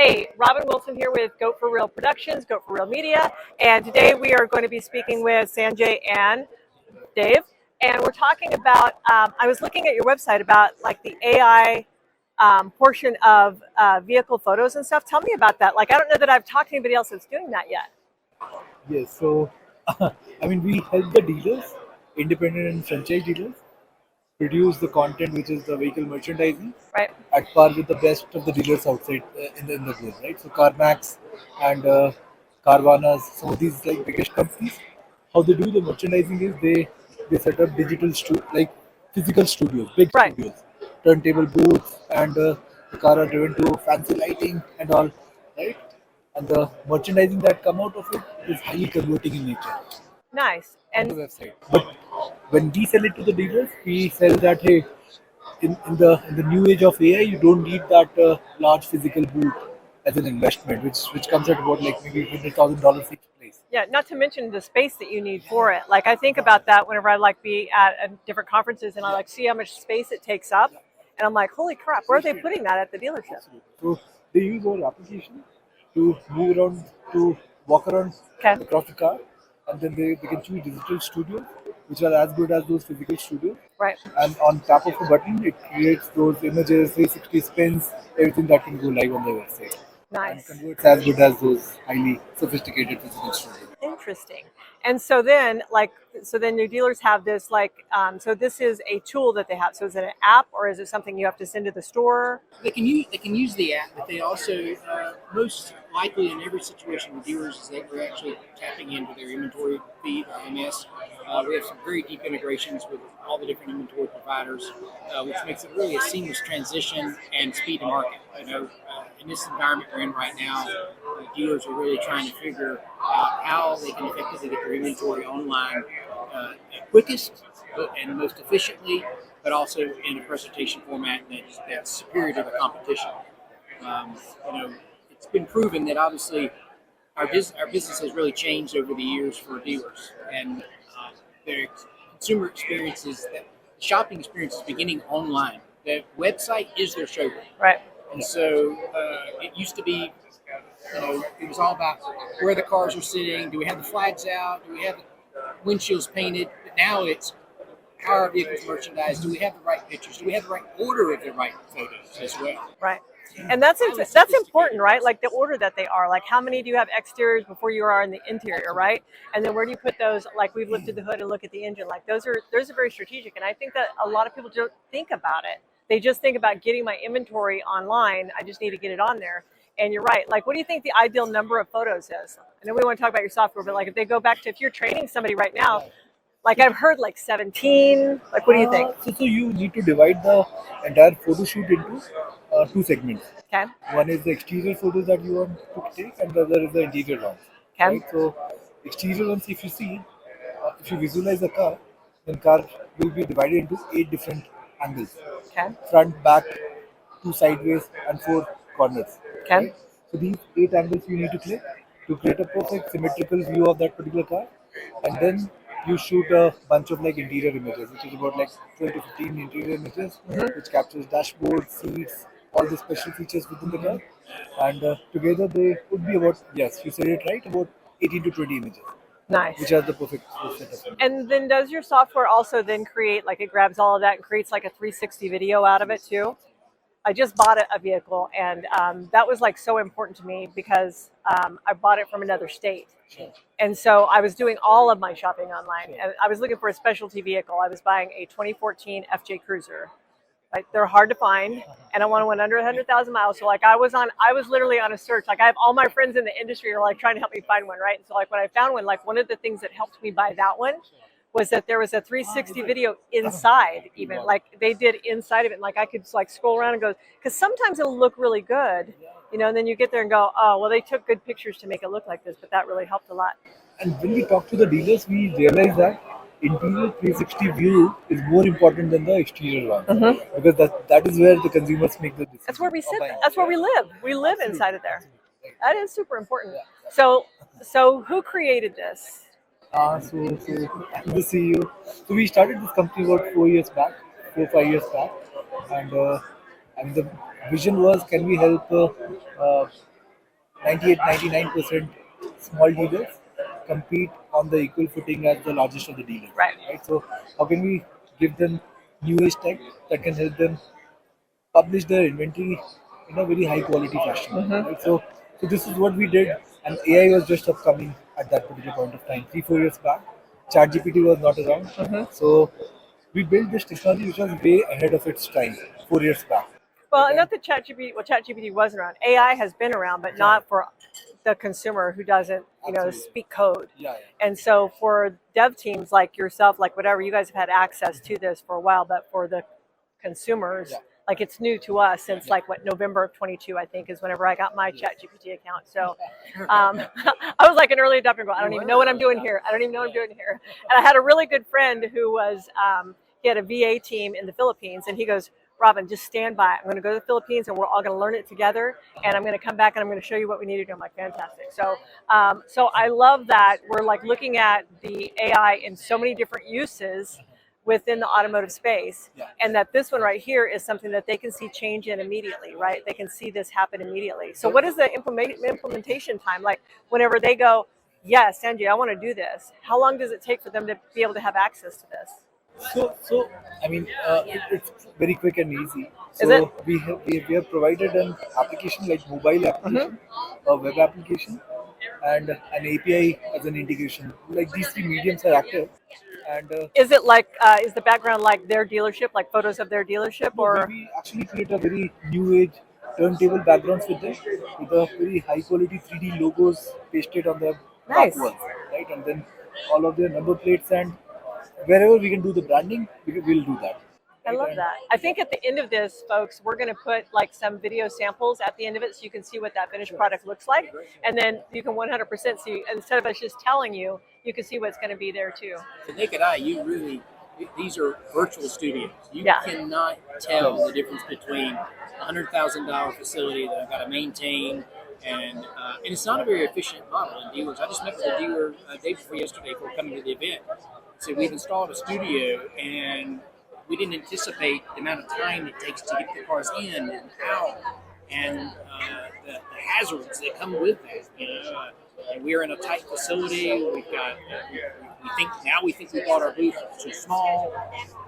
Hey, Robin Wilson here with Goat for Real Productions, Goat for Real Media, and today we are going to be speaking with Sanjay and Dave, and we're talking about, I was looking at your website about like the AI portion of vehicle photos and stuff. Tell me about that. Like, I don't know that I've talked to anybody else that's doing that yet. Yes, so we help the dealers, independent and franchise dealers, produce the content which is the vehicle merchandising Right. at par with the best of the dealers outside in the globe, right? So CarMax and Carvanas, some of these like biggest companies, how they do the merchandising is they set up like physical studios, big Right. studios, turntable booths, and the car are driven to fancy lighting and all, right? And the merchandising that come out of it is highly converting in nature Nice. on the And website. But when we sell it to the dealers, we sell that hey, in the new age of AI, you don't need that large physical booth as an investment, which comes at about like maybe $100,000 each place. yeah, not to mention the space that you need for it. Like, I think about that whenever I like be at different conferences and I like see how much space it takes up, and I'm like, holy crap, where are they putting that at the dealership? So they use our application to move around, to walk around Okay. across the car, and then they can choose digital studios, which are as good as those physical studios. Right. And on tap of a button, it creates those images, 360 spins, everything that can go live on the website. And Nice. converts as good as those highly sophisticated physical studios. Interesting. And so then, your dealers have this, so this is a tool that they have. So is it an app or is it something you have to send to the store? They can use the app, but they also most likely in every situation with dealers is that we're actually tapping into their inventory feed or MS. We have some very deep integrations with all the different inventory providers, which makes it really a seamless transition and speed to market. In this environment we're in right now, dealers are really trying to figure out how they can effectively get their inventory online quickest and most efficiently, but also in a presentation format that's superior to the competition. Um, it's been proven that obviously our business has really changed over the years for dealers, and their consumer experiences, that shopping experience is beginning online. The website is their showroom. Right. And so it used to be, it was all about where the cars are sitting. Do we have the flags out? Do we have the windshields painted? But now it's how are vehicles merchandised? Do we have the right pictures? Do we have the right order of the right photos as well? Right. And that's important, right? Like the order that they are. Like, how many do you have exteriors before you are in the interior, right? And then where do you put those? Like, we've lifted the hood and look at the engine. Like, those are very strategic. And I think that a lot of people don't think about it. They just think about getting my inventory online. I just need to get it on there. And you're right. Like, what do you think the ideal number of photos is? I know we want to talk about your software, but like if they go back to, if you're training somebody right now, like I've heard like 17. Like, what do you think? So you need to divide the entire photo shoot into two segments. Okay. One is the exterior photos that you want to take, and the other is the interior ones. Okay. Right? So exterior ones, if you see, if you visualize the car, then car will be divided into 8 different angles: Okay. front, back, 2 sideways, and 4 corners. Okay. Right? So these 8 angles you need to click to create a perfect symmetrical view of that particular car, and then you shoot a bunch of like interior images, which is about like 12 to 15 interior images, which captures dashboard, seats, all the special features within the car, and together they would be about, yes, you said it right, about 18 to 20 images, Nice. which are the perfect setup. And then does your software also then create, like it grabs all of that and creates like a 360 video out of it too? I just bought a vehicle, and that was like so important to me because I bought it from another state. And so I was doing all of my shopping online, and I was looking for a specialty vehicle. I was buying a 2014 FJ Cruiser. Like, they're hard to find, and I want one under 100,000 miles. So like I was literally on a search. Like, I have all my friends in the industry are like trying to help me find one, right? And so like when I found one, like one of the things that helped me buy that one was that there was a 360 video inside, even like they did inside of it. And like I could like scroll around and go, because sometimes it'll look really good, and then you get there and go, oh, well, they took good pictures to make it look like this, but that really helped a lot. And when we talk to the dealers, we realize that interior 360 view is more important than the exterior one, because that is where the consumers make the decision. That's where we of sit. buying. That's where we live. We live inside of there. That is super important. So who created this? So I'm the CEO. So we started this company about 5 years back, and the vision was, can we help 98, 99% small dealers compete on the equal footing as the largest of the dealers. Right. Right. So how can we give them new age tech that can help them publish their inventory in a very high quality fashion. Right? So this is what we did, and AI was just upcoming at that particular point of time. 3-4 years back, ChatGPT was not around. So we built this technology which was way ahead of its time 4 years back. Well, And not that ChatGPT wasn't around. AI has been around, but not for the consumer who doesn't, Absolutely. speak code. yeah, And so for dev teams like yourself, like whatever, you guys have had access to this for a while, but for the consumers, Yeah. like it's new to us since like what, November of 22, I think is whenever I got my ChatGPT account. So I was like an early adopter. I don't even know what I'm doing here. I don't even know what I'm doing here. And I had a really good friend who was, he had a VA team in the Philippines, and he goes, Robin, just stand by. I'm going to go to the Philippines, and we're all going to learn it together. And I'm going to come back, and I'm going to show you what we need to do. I'm like, fantastic. So, so I love that we're like looking at the AI in so many different uses within the automotive space, Yeah. and that this one right here is something that they can see change in immediately, right? They can see this happen immediately. So what is the implementation time like whenever they go, yes, Sanjay, I want to do this? How long does it take for them to be able to have access to this? So I mean, it's very quick and easy. Is it? So we have provided an application like mobile application, a web application, and an API as an integration. Like these three mediums are active, and Is it like, is the background like their dealership, like photos of their dealership, no, or? we actually create a very new age turntable backgrounds with them, with a very high quality 3D logos pasted on the back Nice. walls, right? And then all of their number plates, and wherever we can do the branding, we'll do that. I Right? love And that. I think at the end of this, folks, we're going to put like some video samples at the end of it so you can see what that finished product looks like. And then you can 100% see, instead of us just telling you, you can see what's going to be there too. The naked eye, you really, these are virtual studios. You Yeah. cannot tell the difference between a $100,000 facility that I've got to maintain, and it's not a very efficient model in dealers. I just met with a dealer day before yesterday before coming to the event. So we've installed a studio, and we didn't anticipate the amount of time it takes to get the cars in and out, and the hazards that come with that. And we're in a tight facility. We've got we think we bought our booth too small,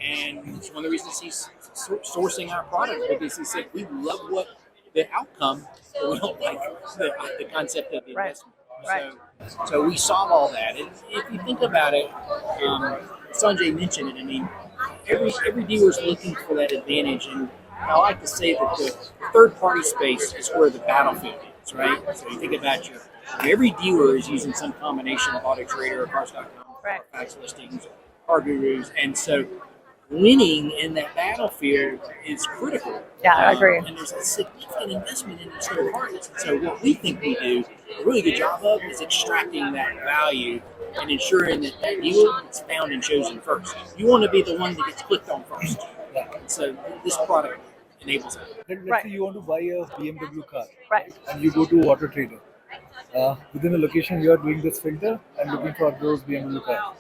and it's one of the reasons he's sourcing our product, because he said we love what the outcome, but we don't like the concept of the Right. investment. Right. So we solve all that. And if you think about it, Sanjay mentioned it. I mean, every dealer's looking for that advantage, and I like to say that the third-party space is where the battlefield is, right? So you think about every dealer is using some combination of Auto Trader or Cars.com, Right. Fax listings, Car Gurus, and so winning in that battlefield is critical. Yeah, I agree. And there's a significant investment in these third parties. So what we think we do a really good job of is extracting that value and ensuring that that dealer is found and chosen first. You want to be the one that gets clicked on first. So this product enables that. let's Right. say you want to buy a BMW car, Right. and you go to Auto Trader. Within the location, you are doing this filter and looking for those BMW cars.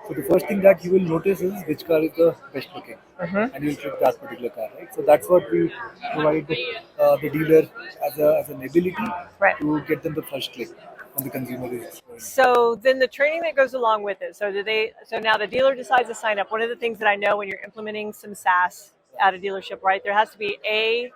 So the first thing that you will notice is which car is the best looking, and you'll click that particular car, right? So that's what we provide the dealer as an ability Right. to get them the first click on the consumer is. So then the training that goes along with it. So now the dealer decides to sign up. One of the things that I know when you're implementing some SaaS at a dealership, right, there has to be a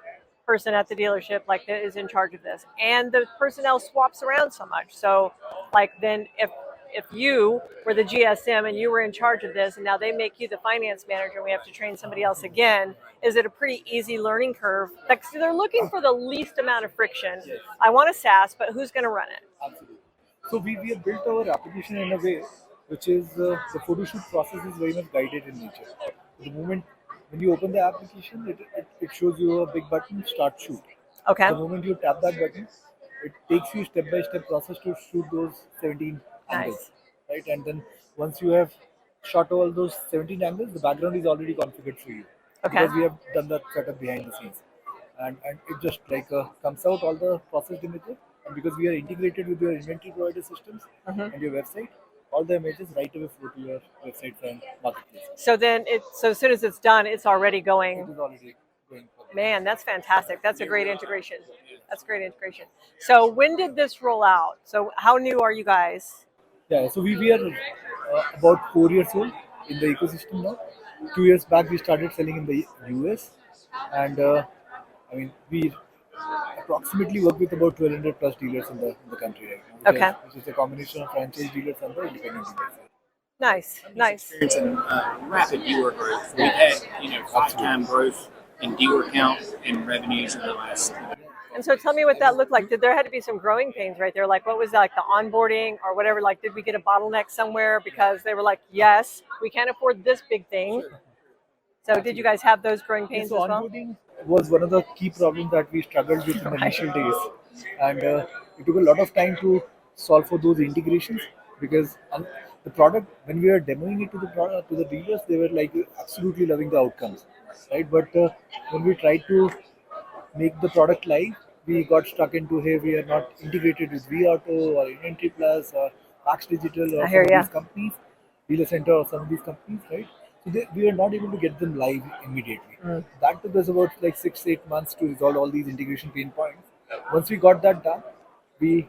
person at the dealership like that is in charge of this, and the personnel swaps around so much. So like then if you were the GSM and you were in charge of this, and now they make you the finance manager, and we have to train somebody else again, is it a pretty easy learning curve? Like, so they're looking for the least amount of friction. I want a SaaS, but who's going to run it? Absolutely. So we have built our application in a way which is the photo shoot process is very much guided in nature. The moment when you open the application, it shows you a big button, start shoot. Okay. The moment you tap that button, it takes you step by step process to shoot those 17 angles, Nice. right? And then once you have shot all those 17 angles, the background is already configured for you, Okay. because we have done that setup behind the scenes, and it just like comes out all the processed images, and because we are integrated with your inventory provider systems and your website, all the images right away flow to your websites and marketplaces. So then so as soon as it's done, it's already It going. is already going for Man, that's fantastic. That's a great integration. That's great integration. So when did this roll out? So how new are you guys? Yeah, so we are about 4 years old in the ecosystem now. 2 years back, we started selling in the US, and I mean, we approximately work with about 1,200 plus dealers in the country right now, Okay. which is a combination of franchise dealers and the independent dealers. Nice, nice. Experiencing rapid dealer growth. We've had 5-time growth in dealer count and revenues in the last. And so tell me what that looked like. Did there had to be some growing pains right there? Like what was that, like the onboarding or whatever? Like did we get a bottleneck somewhere because they were like, yes, we can't afford this big thing. So did you guys have those growing pains So as well? onboarding was one of the key problems that we struggled with in the initial days, and it took a lot of time to solve for those integrations because the product when we were demoing it to the product to the dealers, they were like absolutely loving the outcomes, right? But when we tried to make the product live, we got stuck into hey, we are not integrated with vAuto or Inventory Plus or Max Digital or I some hear of ya. these companies, Dealer Center or some of these companies, right? So we are not able to get them live immediately. That took us about like 6 8 months to resolve all these integration pain points. Once we got that done, we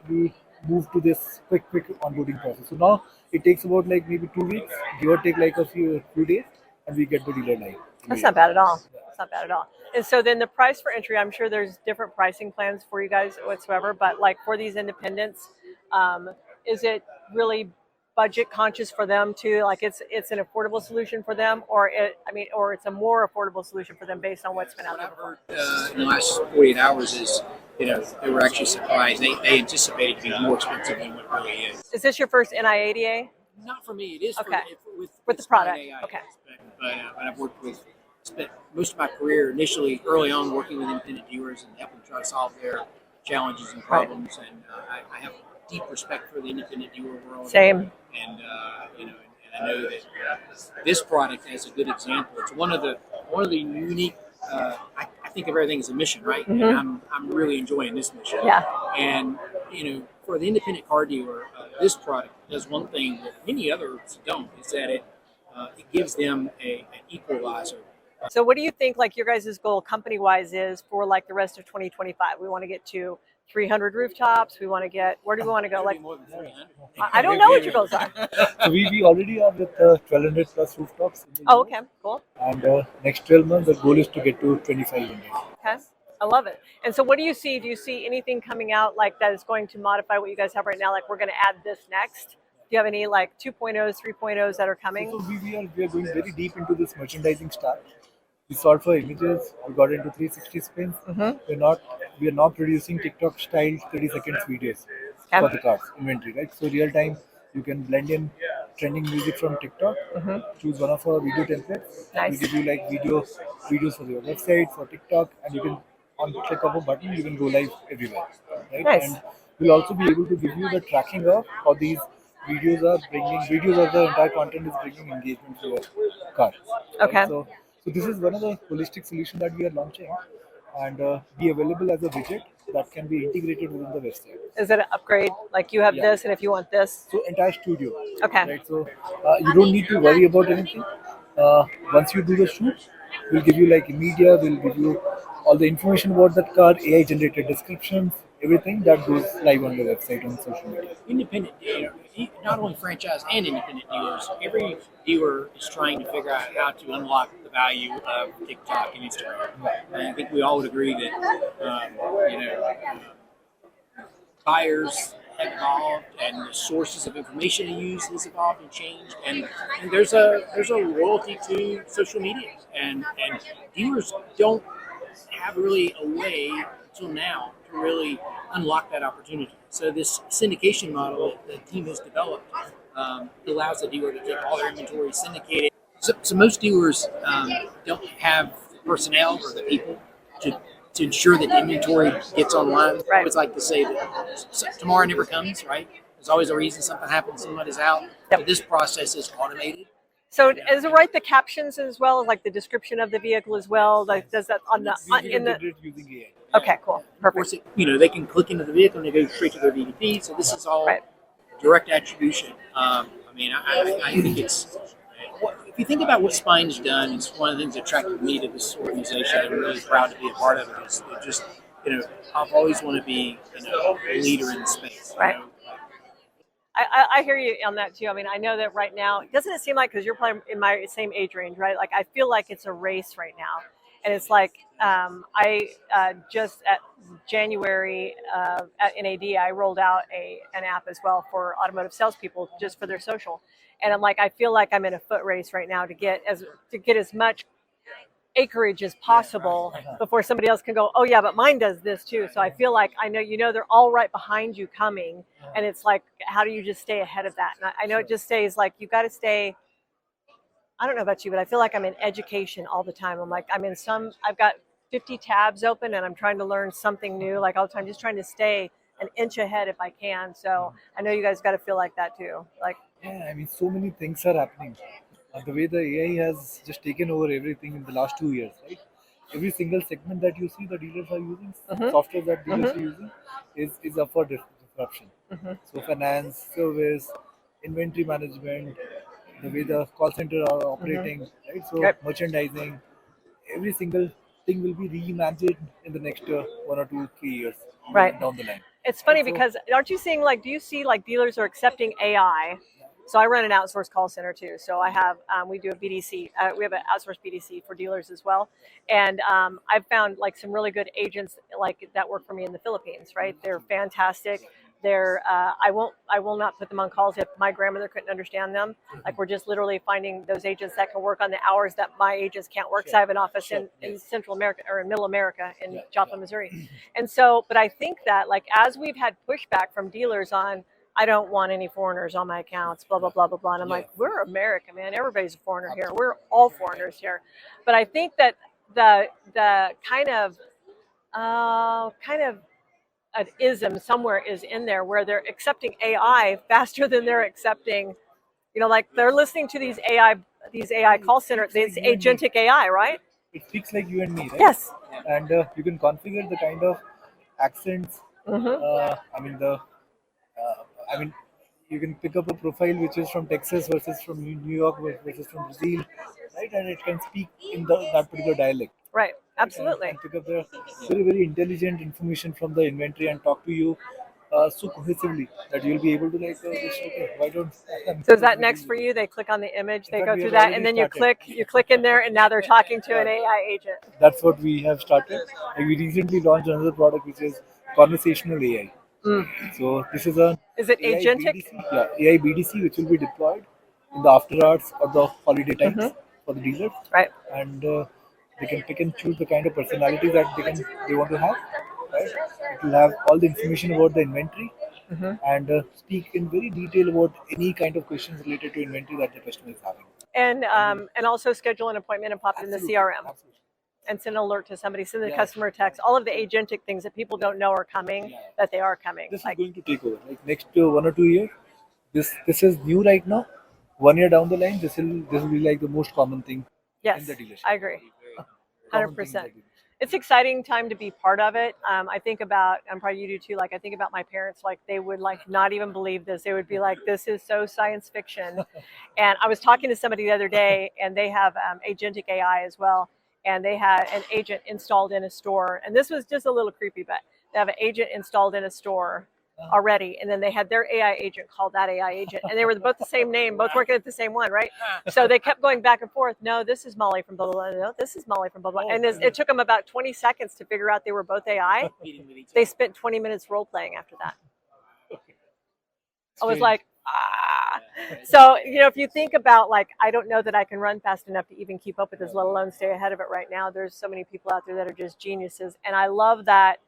moved to this quick onboarding process. So now it takes about like maybe 2 weeks, give or take like a few days, and we get the dealer live. That's not bad at all. That's not bad at all. And so then the price for entry, I'm sure there's different pricing plans for you guys whatsoever, but like for these independents, is it really budget conscious for them too? Like it's an affordable solution for them, or or it's a more affordable solution for them based on what's been out What there I've before. heard in the last 48 hours is, they were actually surprised. They anticipated it to be more expensive than what it really is. Is this your first NIADA? Not for me. It is Okay. with the Spyne product. AI, Okay. but I've worked with, spent most of my career initially early on working with independent dealers and helping try to solve their challenges and problems. And I have deep respect for the independent dealer world. Same. And and I know that this product is a good example. It's one of the unique. I think of everything as a mission, right? Mm-hmm. And I'm really enjoying this mission. Yeah. And for the independent car dealer, this product does one thing that many others don't. Is that it gives them an equalizer. So what do you think like your guys' goal company wise is for like the rest of 2025? We want to get to 300 rooftops. We want to get, where do we want to go? Like, More than 300. I don't know what your goals are. So we already are with 1,200 plus rooftops. In the Oh, US. okay, cool. And next 12 months, the goal is to get to 2,500. Okay, I love it. And so what do you see? Do you see anything coming out like that is going to modify what you guys have right now? Like we're going to add this next. Do you have any like 2.0s, 3.0s that are coming? So we are going very deep into this merchandising stack. We solved for images. We got into 360 spins. We are now producing TikTok style 30 seconds videos for the cars inventory, right? So real time, you can blend in trending music from TikTok. Choose one of our video templates. Nice. We give you like videos for your website, for TikTok, and you can on click of a button you can go live everywhere, right? Nice. And we'll also be able to give you the tracking of how these videos of the entire content is bringing engagement to your car. Okay. Right? So this is one of the holistic solution that we are launching, and be available as a widget that can be integrated within the website. Is it an upgrade? Like you have this, and if you want this. So entire studio. Okay. Right. So you don't need to worry about anything. Once you do the shoot, we'll give you like media. We'll give you all the information about that car, AI generated descriptions, everything that goes live on the website on social media. Independent dealer, not only franchise and independent dealers, every dealer is trying to figure out how to unlock the value of TikTok and Instagram. And I think we all would agree that buyers have evolved and the sources of information they use has evolved and changed. And there's a loyalty to social media, and dealers don't have really a way until now to really unlock that opportunity. So this syndication model that the team has developed allows the dealer to take all their inventory, syndicate it. So most dealers don't have the personnel or the people to ensure that the inventory gets online. Right. I always like to say that tomorrow never comes, right? There's always a reason something happens, somebody's out. Yep. So this process is automated. So is it right the captions as well, like the description of the vehicle as well? Like does that on the in the? Using AI. Okay, cool, Of course, perfect. they can click into the vehicle and they go straight to their VDP. So this is all Right. direct attribution. I think it's. If you think about what Spyne's done, it's one of the things that attracted me to this organization. I'm really proud to be a part of it. I've always want to be a leader in the space. Right. I hear you on that too. I mean, I know that right now, doesn't it seem like, because you're probably in my same age range, right? Like, I feel like it's a race right now. And it's like, I just at January at NAD, I rolled out an app as well for automotive salespeople just for their social. And I'm like, I feel like I'm in a foot race right now to get as much acreage as possible before somebody else can go, oh yeah, but mine does this too. So I feel like I know, they're all right behind you coming, and it's like, how do you just stay ahead of that? And I know it just stays like, you got to stay. I don't know about you, but I feel like I'm in education all the time. I've got 50 tabs open and I'm trying to learn something new, like all the time, just trying to stay an inch ahead if I can. So I know you guys got to feel like that too. Like, Yeah, I mean, so many things are happening. The way the AI has just taken over everything in the last 2 years, right? Every single segment that you see the dealers are using, software that dealers are using, is up for disruption. So finance, service, inventory management, the way the call center are operating, right? So Yep. merchandising, every single thing will be reimagined in the next 1 or 2, 3 years Right. down the line. It's funny So- because aren't you seeing, like, do you see like dealers are accepting AI? So I run an outsourced call center too. So I have, we do a BDC. We have an outsourced BDC for dealers as well. And I've found like some really good agents like that work for me in the Philippines, right? They're fantastic. I will not put them on calls if my grandmother couldn't understand them. Like, we're just literally finding those agents that can work on the hours that my agents can't work. So I have an office in Central America, or in Middle America, in Joplin, Missouri. And so, but I think that, like, as we've had pushback from dealers on, I don't want any foreigners on my accounts, blah, blah, blah, blah, blah. And I'm like, we're America, man. Everybody's a foreigner here. We're all foreigners here. But I think that the kind of an ism somewhere is in there where they're accepting AI faster than they're accepting, like, they're listening to these AI call centers, these agentic AI, right? It speaks like you and me, right? Yes. And you can configure the kind of accents. I mean I mean, you can pick up a profile which is from Texas versus from New York versus from Brazil, right? And it can speak in that particular dialect. Right. Absolutely. And pick up the very, very intelligent information from the inventory and talk to you so cohesively that you'll be able to, like, just, okay, why don't. So is that next for you? They click on the image, they In fact, go we through have that, and then already you click in there, and now they're talking to an AI agent. That's what we have started. And we recently launched another product which is conversational AI. So this is a Is it AI agentic? BDC, yeah, AI BDC, which will be deployed in the after hours or the holiday times for the dealers, Right. and they can pick and choose the kind of personality that they want to have. Right, it will have all the information about the inventory and speak in very detail about any kind of questions related to inventory that the customer is having. And also schedule an appointment and pop it in the CRM. Absolutely. And send an alert to somebody, send the customer a text. All of the agentic things that people don't know are coming, that they are coming. This is going to take over. Like next 1 or 2 years, this is new right now. 1 year down the line, this will be like the most common thing in Yes, the dealership. I agree. Common thing in the 100%. dealership. It's exciting time to be part of it. I think about, I'm probably you do too, like, I think about my parents, like, they would, like, not even believe this. They would be like, this is so science fiction. And I was talking to somebody the other day, and they have agentic AI as well. And they had an agent installed in a store. And this was just a little creepy, but they have an agent installed in a store already. And then they had their AI agent call that AI agent. And they were both the same name, both working at the same one, right? So they kept going back and forth. No, this is Molly from blah, blah, blah. No, this is Molly from blah, blah. And it took them about 20 seconds to figure out they were both AI. They spent 20 minutes role playing after that. I was like, ah. So, if you think about, like, I don't know that I can run fast enough to even keep up with this, let alone stay ahead of it right now. There's so many people out there that are just geniuses. And I love that,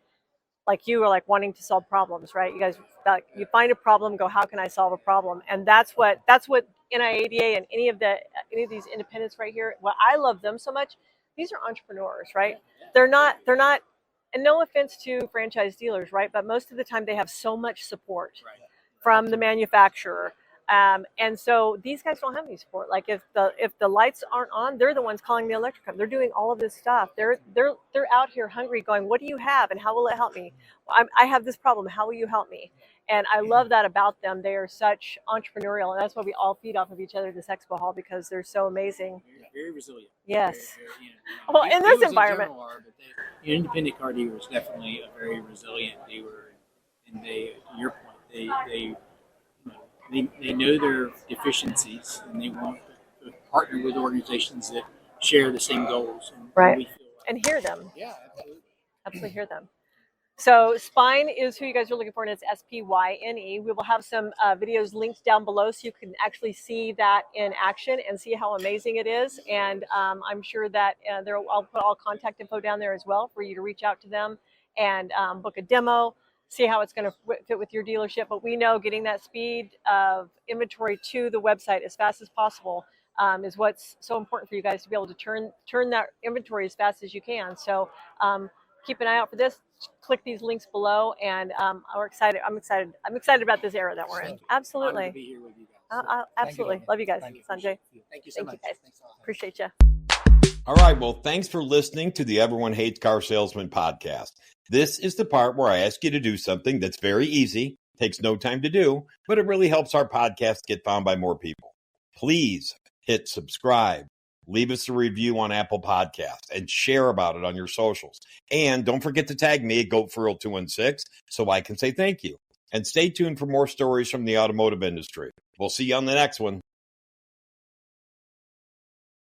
like, you are, like, wanting to solve problems, right? You guys, like, you find a problem, go, how can I solve a problem? And that's what NIADA and any of these independents right here, what I love them so much, these are entrepreneurs, right? They're not, and no offense to franchise dealers, right? But most of the time they have so much support from the manufacturer. And so these guys don't have any support. Like if the lights aren't on, they're the ones calling the electric company. They're doing all of this stuff. They're out here hungry, going, "What do you have, and how will it help me? I have this problem. How will you help me?" And I love that about them. They are such entrepreneurial, and that's why we all feed off of each other at this expo hall, because they're so amazing. Very resilient. Yes. Well, in this environment, independent car dealer is definitely a very resilient dealer, and they, to your point, they know their deficiencies, and they want to partner with organizations that share the same goals. And right? we feel like, and hear them. yeah, absolutely. Absolutely hear them. So Spyne is who you guys are looking for, and it's Spyne. We will have some videos linked down below so you can actually see that in action and see how amazing it is. And I'm sure that I'll put all contact info down there as well for you to reach out to them and book a demo, see how it's going to fit with your dealership. But we know getting that speed of inventory to the website as fast as possible is what's so important for you guys to be able to turn that inventory as fast as you can. So keep an eye out for this. Click these links below, and we're excited. I'm excited about this era that we're in. Absolutely. To be here with you guys. Absolutely. Love you guys. Thank you. Sanjay. Thank you so much. You guys. Thanks a lot. Appreciate you. All right. Well, thanks for listening to the Everyone Hates Car Salesman podcast. This is the part where I ask you to do something that's very easy, takes no time to do, but it really helps our podcast get found by more people. Please hit subscribe. Leave us a review on Apple Podcasts and share about it on your socials. And don't forget to tag me at GoatFurl216 so I can say thank you. And stay tuned for more stories from the automotive industry. We'll see you on the next one.